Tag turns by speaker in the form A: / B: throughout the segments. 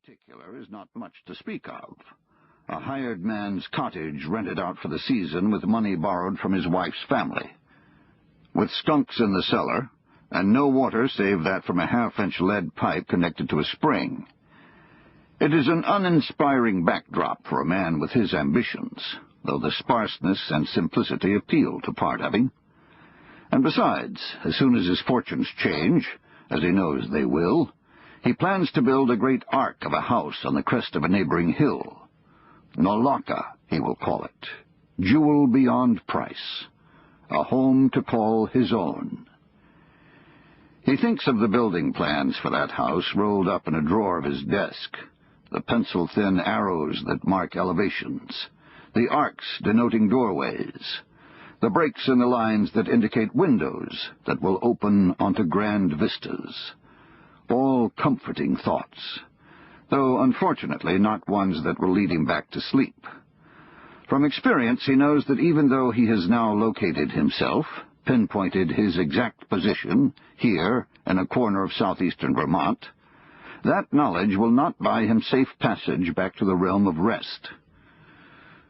A: particular is not much to speak of. A hired man's cottage rented out for the season with money borrowed from his wife's family. With skunks in the cellar, and no water save that from a half-inch lead pipe connected to a spring. It is an uninspiring backdrop for a man with his ambitions, though the sparseness and simplicity appeal to part-having. And besides, as soon as his fortunes change, as he knows they will, he plans to build a great ark of a house on the crest of a neighboring hill. Noloka, he will call it, jewel beyond price, a home to call his own. He thinks of the building plans for that house rolled up in a drawer of his desk, the pencil-thin arrows that mark elevations, the arcs denoting doorways, the breaks in the lines that indicate windows that will open onto grand vistas. All comforting thoughts, though unfortunately not ones that will lead him back to sleep. From experience, he knows that even though he has now located himself, pinpointed his exact position, here in a corner of southeastern Vermont, that knowledge will not buy him safe passage back to the realm of rest.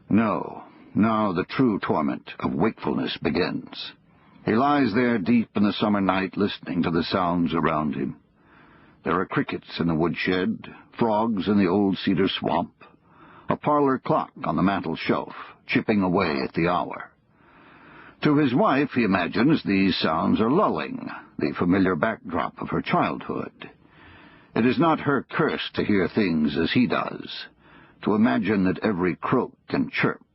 A: No, now the true torment of wakefulness begins. He lies there deep in the summer night listening to the sounds around him. There are crickets in the woodshed, frogs in the old cedar swamp, a parlor clock on the mantel shelf, chipping away at the hour. To his wife, he imagines these sounds are lulling, the familiar backdrop of her childhood. It is not her curse to hear things as he does, to imagine that every croak and chirp,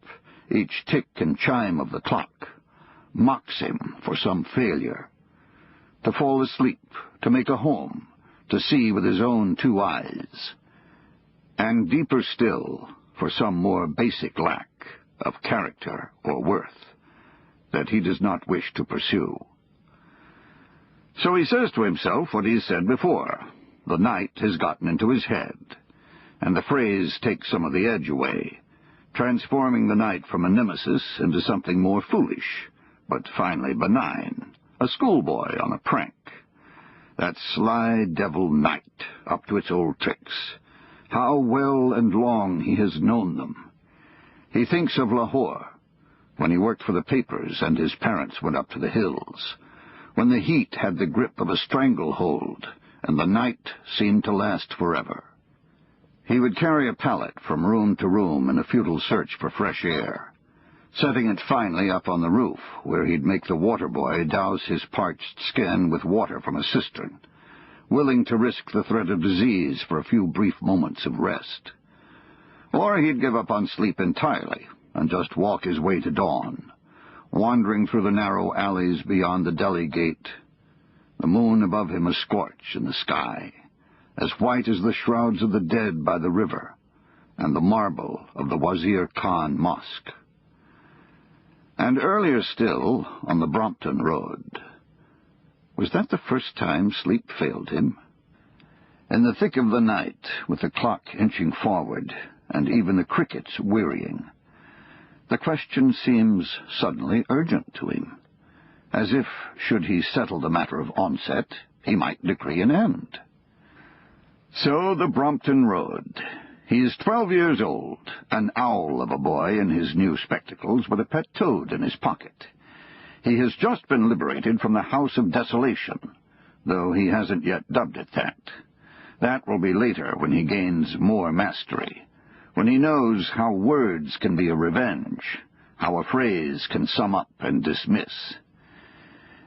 A: each tick and chime of the clock, mocks him for some failure. To fall asleep, to make a home, to see with his own two eyes, and deeper still, for some more basic lack of character or worth that he does not wish to pursue. So he says to himself what he said before. The night has gotten into his head, and the phrase takes some of the edge away, transforming the night from a nemesis into something more foolish, but finally benign, a schoolboy on a prank. That sly devil night, up to its old tricks. How well and long he has known them. He thinks of Lahore, when he worked for the papers and his parents went up to the hills, when the heat had the grip of a stranglehold, and the night seemed to last forever. He would carry a pallet from room to room in a futile search for fresh air, setting it finally up on the roof, where he'd make the water boy douse his parched skin with water from a cistern, willing to risk the threat of disease for a few brief moments of rest. Or he'd give up on sleep entirely and just walk his way to dawn, wandering through the narrow alleys beyond the deli gate, the moon above him a scorch in the sky, as white as the shrouds of the dead by the river and the marble of the Wazir Khan Mosque. And earlier still, on the Brompton Road. Was that the first time sleep failed him? In the thick of the night, with the clock inching forward, and even the crickets wearying, the question seems suddenly urgent to him, as if, should he settle the matter of onset, he might decree an end. So the Brompton Road. He is 12 years old, an owl of a boy in his new spectacles with a pet toad in his pocket. He has just been liberated from the House of Desolation, though he hasn't yet dubbed it that. That will be later when he gains more mastery, when he knows how words can be a revenge, how a phrase can sum up and dismiss.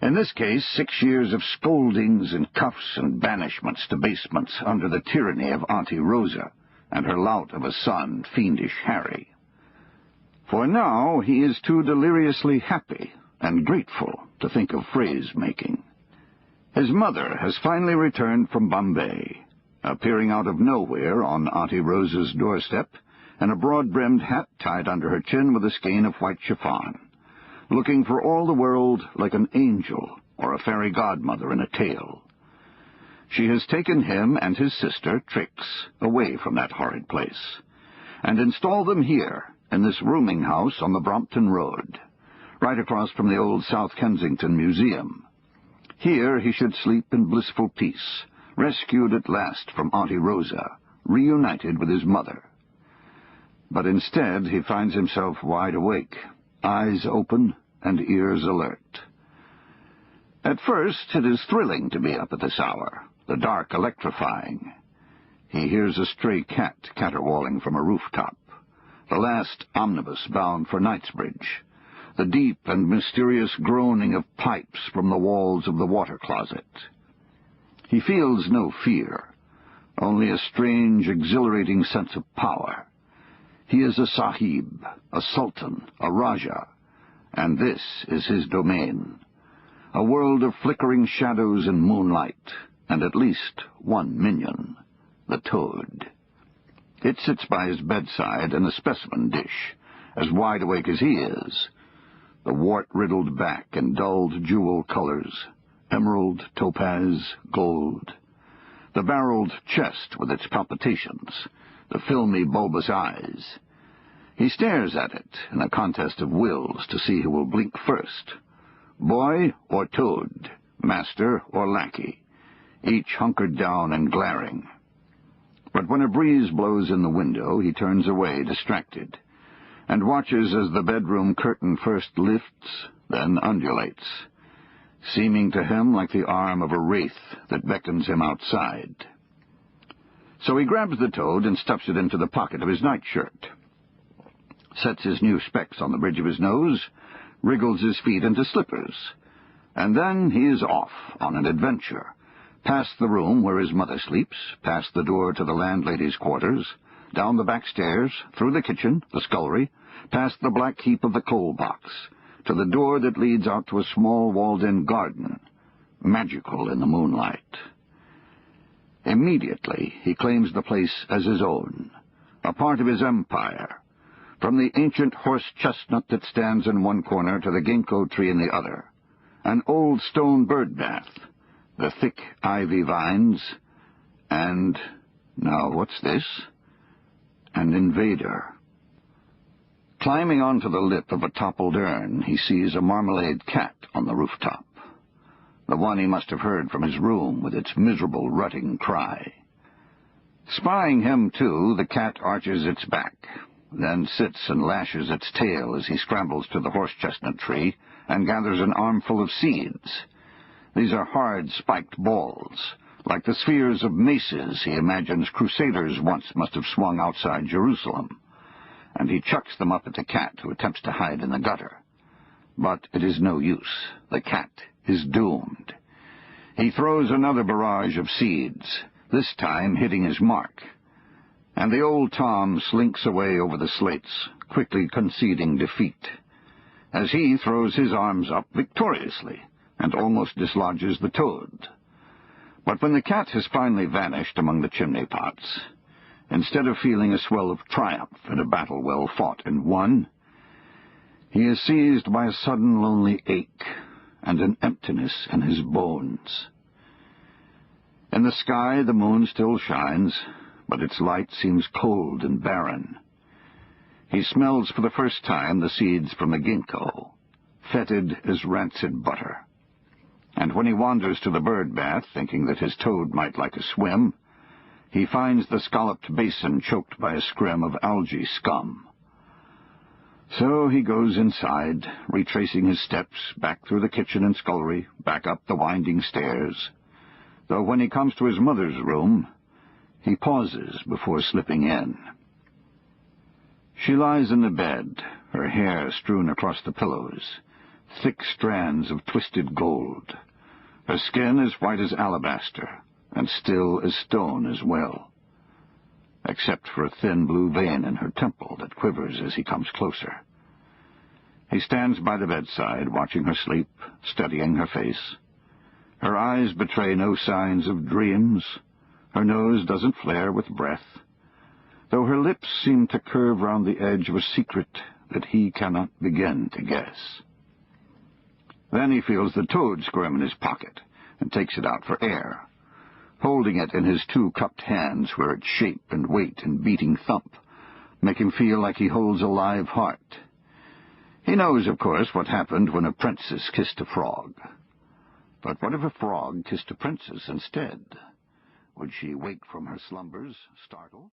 A: In this case, 6 years of scoldings and cuffs and banishments to basements under the tyranny of Auntie Rosa and her lout of a son, fiendish Harry. For now he is too deliriously happy and grateful to think of phrase-making. His mother has finally returned from Bombay, appearing out of nowhere on Auntie Rosa's doorstep, and a broad-brimmed hat tied under her chin with a skein of white chiffon, looking for all the world like an angel or a fairy godmother in a tale. She has taken him and his sister, Trix, away from that horrid place, and installed them here, in this rooming house on the Brompton Road, right across from the old South Kensington Museum. Here he should sleep in blissful peace, rescued at last from Auntie Rosa, reunited with his mother. But instead he finds himself wide awake, eyes open and ears alert. At first it is thrilling to be up at this hour, the dark electrifying. He hears a stray cat caterwauling from a rooftop, the last omnibus bound for Knightsbridge, the deep and mysterious groaning of pipes from the walls of the water closet. He feels no fear, only a strange, exhilarating sense of power. He is a sahib, a sultan, a raja, and this is his domain. A world of flickering shadows and moonlight, and at least one minion, the toad. It sits by his bedside in a specimen dish, as wide awake as he is. The wart-riddled back and dulled jewel colors, emerald, topaz, gold. The barreled chest with its palpitations, the filmy, bulbous eyes. He stares at it in a contest of wills to see who will blink first. Boy or toad, master or lackey, each hunkered down and glaring. But when a breeze blows in the window, he turns away, distracted, and watches as the bedroom curtain first lifts, then undulates, seeming to him like the arm of a wraith that beckons him outside. So he grabs the toad and stuffs it into the pocket of his nightshirt, sets his new specs on the bridge of his nose, wriggles his feet into slippers, and then he is off on an adventure, past the room where his mother sleeps, past the door to the landlady's quarters, down the back stairs, through the kitchen, the scullery, past the black heap of the coal box, to the door that leads out to a small walled-in garden, magical in the moonlight. Immediately he claims the place as his own, a part of his empire, from the ancient horse-chestnut that stands in one corner to the ginkgo tree in the other, an old stone bird bath, the thick ivy vines, and, now what's this? An invader. Climbing onto the lip of a toppled urn, he sees a marmalade cat on the rooftop, the one he must have heard from his room with its miserable rutting cry. Spying him, too, the cat arches its back, then sits and lashes its tail as he scrambles to the horse-chestnut tree and gathers an armful of seeds. These are hard, spiked balls, like the spheres of maces he imagines crusaders once must have swung outside Jerusalem, and he chucks them up at the cat, who attempts to hide in the gutter. But it is no use. The cat is doomed. He throws another barrage of seeds, this time hitting his mark, and the old Tom slinks away over the slates, quickly conceding defeat, as he throws his arms up victoriously and almost dislodges the toad. But when the cat has finally vanished among the chimney pots, instead of feeling a swell of triumph at a battle well fought and won, he is seized by a sudden lonely ache and an emptiness in his bones. In the sky the moon still shines, but its light seems cold and barren. He smells for the first time the seeds from the ginkgo, fetid as rancid butter. And when he wanders to the bird bath, thinking that his toad might like a swim, he finds the scalloped basin choked by a scrim of algae scum. So he goes inside, retracing his steps back through the kitchen and scullery, back up the winding stairs, though when he comes to his mother's room, he pauses before slipping in. She lies in the bed, her hair strewn across the pillows, thick strands of twisted gold. Her skin is white as alabaster, and still as stone as well, except for a thin blue vein in her temple that quivers as he comes closer. He stands by the bedside, watching her sleep, studying her face. Her eyes betray no signs of dreams. Her nose doesn't flare with breath, though her lips seem to curve round the edge of a secret that he cannot begin to guess. Then he feels the toad squirm in his pocket and takes it out for air, holding it in his two cupped hands where its shape and weight and beating thump make him feel like he holds a live heart. He knows, of course, what happened when a princess kissed a frog. But what if a frog kissed a princess instead? Would she wake from her slumbers, startled?